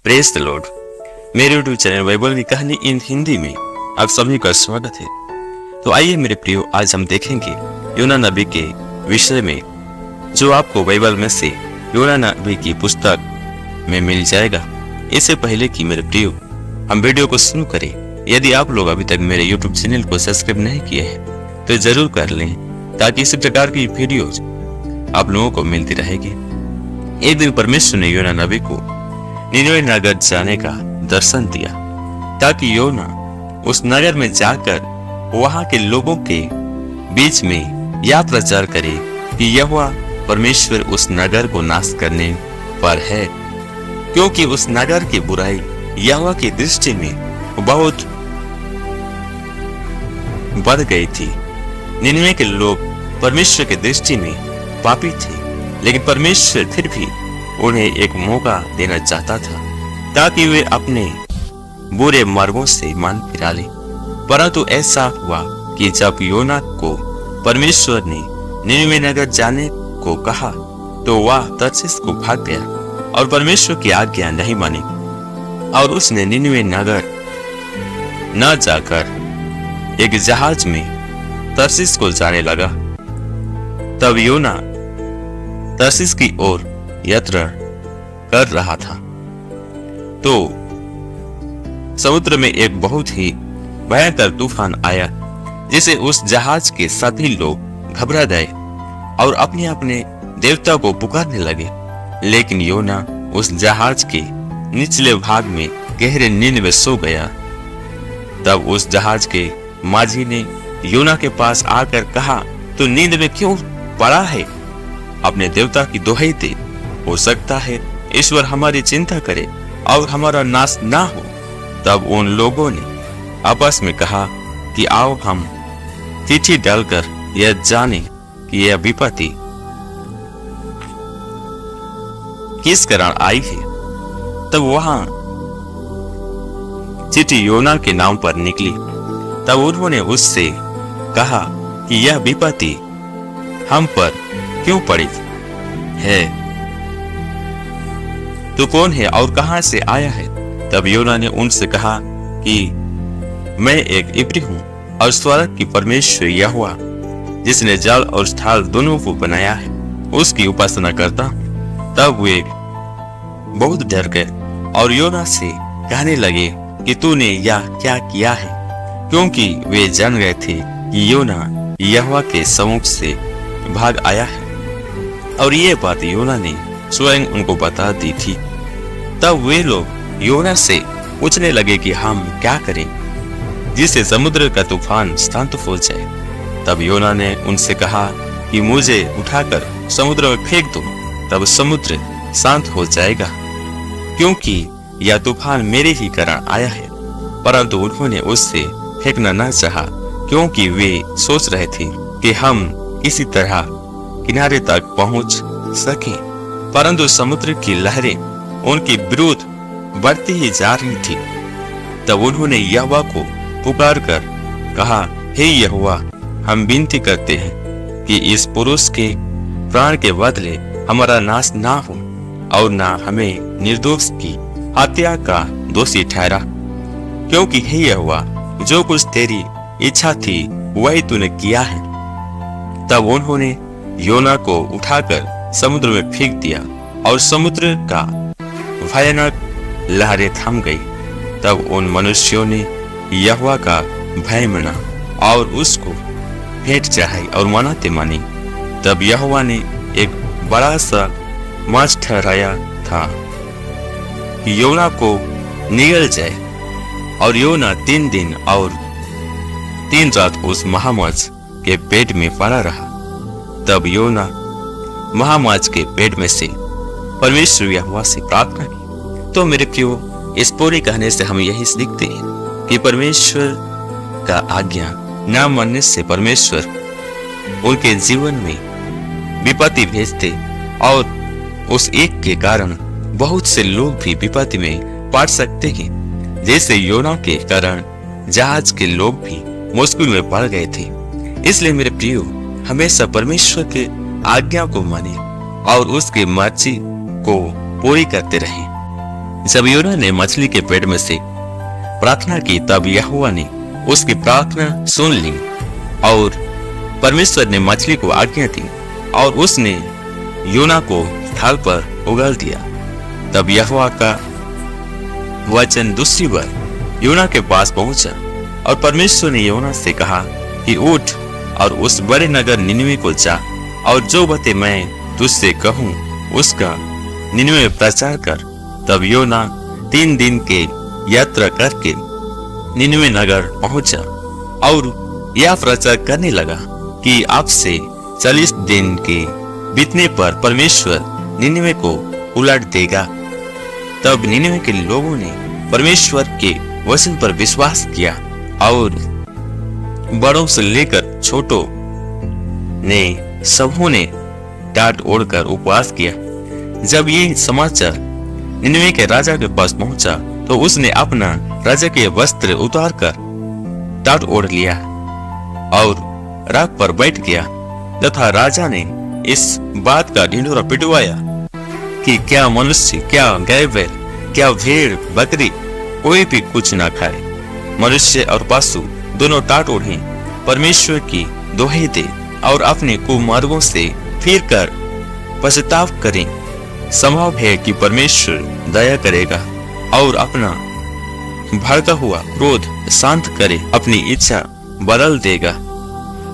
Praise the Lord. मेरे YouTube channel Bible की कहानी इन हिंदी में आप सभी का स्वागत है। तो आइए मेरे प्रियो, आज हम देखेंगे योना नबी के विषय में, जो आपको बाइबल में से योना नबी की पुस्तक में मिल जाएगा। इससे पहले कि मेरे प्रियो हम वीडियो को शुरू करें, यदि आप लोग अभी तक मेरे यूट्यूब चैनल को सब्सक्राइब नहीं किए हैं तो जरूर कर लें, ताकि इसी प्रकार की वीडियोज आप लोगों को मिलती रहेगी। एक दिन परमेश्वर ने योना नबी को निनवे नगर जाने का दर्शन दिया, ताकि योना उस नगर में जाकर वहां के लोगों के बीच में यह प्रचार करे कि यहोवा परमेश्वर उस नगर को नाश करने पर है, क्योंकि उस नगर की बुराई यहोवा की दृष्टि में बहुत बढ़ गई थी। निनवे के लोग परमेश्वर की दृष्टि में पापी थे, लेकिन परमेश्वर फिर भी उन्हें एक मौका देना चाहता था, ताकि वे अपने बुरे मार्गों से मन फिरा लें। परंतु ऐसा हुआ कि जब योना को परमेश्वर ने निनवे नगर जाने को कहा, तो वह तर्शीश को भाग गया और परमेश्वर की आज्ञा नहीं मानी, और उसने निनवे नगर न जाकर एक जहाज में तर्शीश को जाने लगा। तब योना तर्शीश की ओर यात्रा कर रहा था, तो समुद्र में एक बहुत ही भयंकर तूफान आया, जिसे उस जहाज के साथी लोग घबरा गए और अपने अपने देवता को पुकारने लगे। लेकिन योना उस जहाज के निचले भाग में गहरे नींद में सो गया। तब उस जहाज के माझी ने योना के पास आकर कहा, तू नींद में क्यों पड़ा है? अपने देवता की दुहाई दे, हो सकता है ईश्वर हमारी चिंता करे और हमारा नाश ना हो। तब उन लोगों ने आपस में कहा कि आओ हम चिट्ठी डालकर यह जाने कि यह विपत्ति किस कारण आई है। तब वहां चिट्ठी योना के नाम पर निकली। तब उन्होंने उससे कहा कि यह विपत्ति हम पर क्यों पड़ी है? तू कौन है और कहां से आया है? तब योना ने उनसे कहा कि मैं एक इब्री हूं और स्वर्ग की परमेश्वर यहोवा, जिसने जल और स्थल दोनों को बनाया है, उसकी उपासना करता हूं। तब वे बहुत डर गए और योना से कहने लगे कि तूने यह क्या किया है, क्योंकि वे जान गए थे कि योना यहोवा के सम्मुख से भाग आया है, और ये बात योना ने स्वयं उनको बता दी थी। तब वे लोग योना से पूछने लगे कि हम क्या करें जिससे समुद्र का तूफान शांत हो जाए। तब योना ने उनसे कहा कि मुझे उठाकर समुद्र में फेंक दो, तब समुद्र शांत हो जाएगा, क्योंकि यह तूफान मेरे ही कारण आया है। परंतु उन्होंने उससे फेंकना न चाहा, क्योंकि वे सोच रहे थे कि हम किसी तरह किनारे तक पहुंच सके। परंतु समुद्र की लहरें उनके विरुद्ध बढ़ती ही जा रही थी। तब उन्होंने यहोवा को पुकार कर कहा, हे यहोवा, हम विनती करते हैं कि इस पुरुष के प्राण के बदले हमारा नाश ना हो, और ना हमें निर्दोष की हत्या का दोषी ठहरा, क्योंकि हे यहोवा, जो कुछ तेरी इच्छा थी वही तूने किया है। तब उन्होंने योना को उठाकर समुद्र में फेंक दिया, और समुद्र का भयानक लहरें थम गई। तब उन मनुष्यों ने यहोवा का भय माना और उसको भेंट चढ़ाई और मन्नतें मानी। तब यहोवा ने एक बड़ा सा माछ ठहराया था कि योना को निगल जाए, और योना 3 दिन और 3 रात उस महामाछ के पेट में पड़ा रहा। तब योना महामाछ के पेट में से परमेश्वर यहोवा से प्रार्थना की। तो मेरे प्रियो, इस पूरी कहानी से हम यही सीखते हैं कि परमेश्वर का आज्ञा न मानने से परमेश्वर उनके जीवन में विपत्ति भेजते, और उस एक के कारण बहुत से लोग भी विपत्ति में पड़ सकते हैं। जैसे योना के कारण जहाज के लोग भी मुश्किल में पड़ गए थे। इसलिए मेरे प्रियो, हमेशा परमेश्वर के आज्ञा को माने और उसकी मर्जी को पूरी करते रहें। जब योना ने मछली के पेट में से प्रार्थना की तब यहोवा ने उसकी प्रार्थना सुन ली और परमेश्वर ने मछली को आज्ञा दी और उसने योना को स्थान पर उगाल दिया। तब यहोवा का वचन दूसरी बार योना के पास पहुंचा और परमेश्वर ने योना से कहा कि उठ और उस बड़े नगर निनवे को जा और जो बातें मैं तुझसे कहूं उसका निनवे में प्रचार कर। तब योना 3 दिन के यात्रा करके निनवे नगर पहुंचा और यह प्रचार करने लगा कि अब से 40 दिन के बीतने पर परमेश्वर निनवे को उलट देगा। तब निनवे के लोगों ने परमेश्वर के वचन पर विश्वास किया और बड़ों से लेकर छोटों ने सबों ने टाट ओढ़कर उपवास किया। जब ये समाचार निनवे के राजा के पास पहुंचा तो उसने अपना राजा के वस्त्र उतारकर टाट ओढ़ लिया और राख पर बैठ गया तथा राजा ने इस बात का ढिंढोरा पिटवाया कि क्या मनुष्य, क्या गाय बैल, क्या भेड़ बकरी कोई भी कुछ ना खाए। मनुष्य और पशु दोनों टाट ओढ़े परमेश्वर की दोहाई दे और अपने कुमार्गों से फिर कर पश्चाताप करें। संभव है कि परमेश्वर दया करेगा और अपना भड़का हुआ क्रोध शांत करे, अपनी इच्छा बदल देगा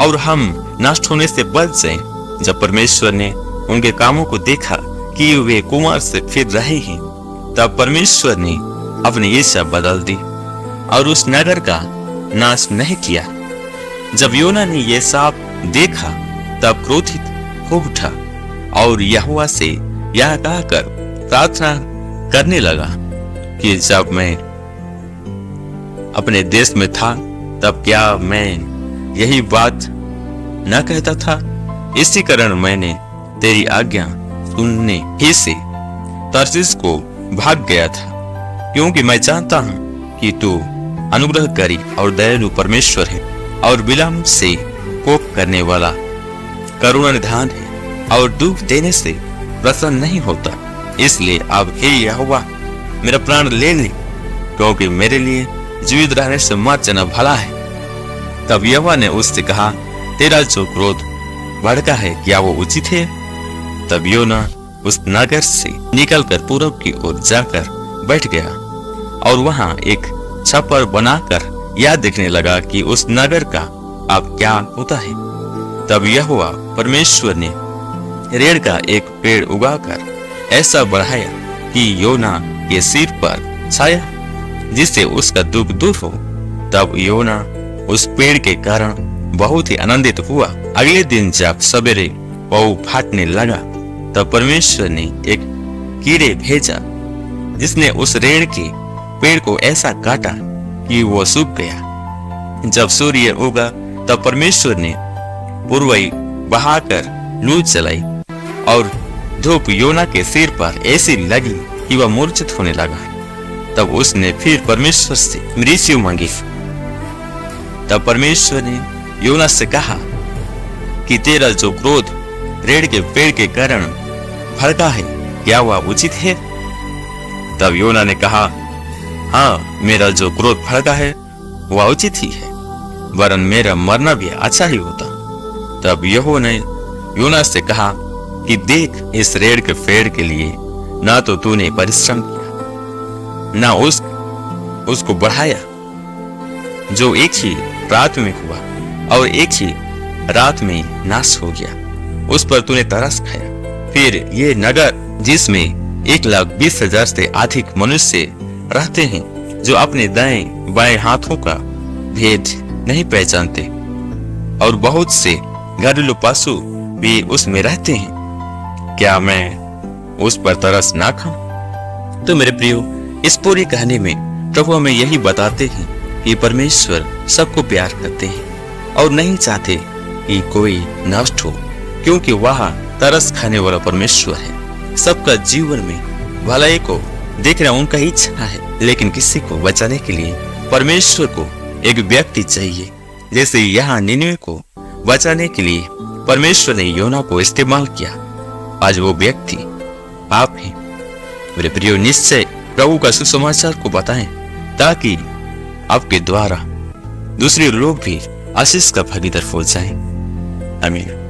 और हम नष्ट होने से बच जाएं। जब परमेश्वर ने उनके कामों को देखा कि वे कुमार से फिर रहे हैं तब परमेश्वर ने अपनी इच्छा बदल दी और उस नगर का नाश नहीं किया। जब योना ने यह साफ देखा तब क्रोधित हो उठा और यहोवा से यह कहकर प्रार्थना करने लगा कि जब मैं अपने देश में था तब क्या मैं यही बात न कहता था। इसी कारण मैंने तेरी आज्ञा सुनने ही से तर्शीश को भाग गया था, क्योंकि मैं जानता हूँ कि तू अनुग्रहकारी और दयालु परमेश्वर है और विलंब से कोप करने वाला करुणा निधान है और दुख देने से प्रसन्न नहीं होता। इसलिए अब हे यहोवा मेरा प्राण ले ले, क्योंकि मेरे लिए जीवित रहने से मर जाना भला है। तब यहोवा ने उससे कहा, तेरा जो क्रोध भड़का है क्या वो उचित है? तब योना उस नगर से निकलकर पूरब की ओर जाकर बैठ गया और वहां एक छप्पर बनाकर यह देखने लगा कि उस नगर का अब क्या होता है। तब यहोवा परमेश्वर ने रेड़ का एक पेड़ उगाकर ऐसा बढ़ाया कि योना के सिर पर छाया, जिससे उसका दुख दूर हो। तब योना उस पेड़ के कारण बहुत ही आनंदित हुआ। अगले दिन जब सवेरे पौ फाटने लगा तब परमेश्वर ने एक कीड़े भेजा जिसने उस रेड़ के पेड़ को ऐसा काटा कि वो सूख गया। जब सूर्य उगा तब परमेश्वर ने पूर्वी बहाकर लू चलाई और धूप योना के सिर पर ऐसी लगी कि वह मूर्छित होने लगा। तब उसने फिर परमेश्वर से मृत्यु मांगी। तब परमेश्वर ने योना से कहा कि तेरा जो क्रोध रेड़ के पेड़ के कारण भड़का है क्या वह उचित है? तब योना ने कहा, हाँ, मेरा जो क्रोध भड़का है वह उचित ही है, वरन मेरा मरना भी अच्छा ही होता। तब यहोवा ने योना से कहा कि देख, इस रेड़ के पेड़ के लिए ना तो तूने परिश्रम किया ना उसको बढ़ाया, जो एक ही रात में हुआ और एक ही रात में नाश हो गया। उस पर तूने तरस खाया। फिर ये नगर जिसमें 1,20,000 से अधिक मनुष्य रहते हैं, जो अपने दाएं बाएं हाथों का भेद नहीं पहचानते और बहुत से घरेलू पशु भी उसमें रहते हैं, क्या मैं उस पर तरस ना खाऊं? तो मेरे प्रियो, इस पूरी कहानी में प्रभु हमें यही बताते हैं कि परमेश्वर सबको प्यार करते हैं और नहीं चाहते कि कोई नष्ट हो, क्योंकि वह तरस खाने वाला परमेश्वर है। सबका जीवन में भलाई को देखना उनका इच्छा है, लेकिन किसी को बचाने के लिए परमेश्वर को एक व्यक्ति चाहिए। जैसे यहाँ निनवे को बचाने के लिए परमेश्वर ने योना को इस्तेमाल किया। आज वो व्यक्ति आप हैं। मेरे प्रियो, निश्चय प्रभु का सुसमाचार को बताएं, ताकि आपके द्वारा दूसरे लोग भी आशीष का भागीदार हो जाएं। आमीन।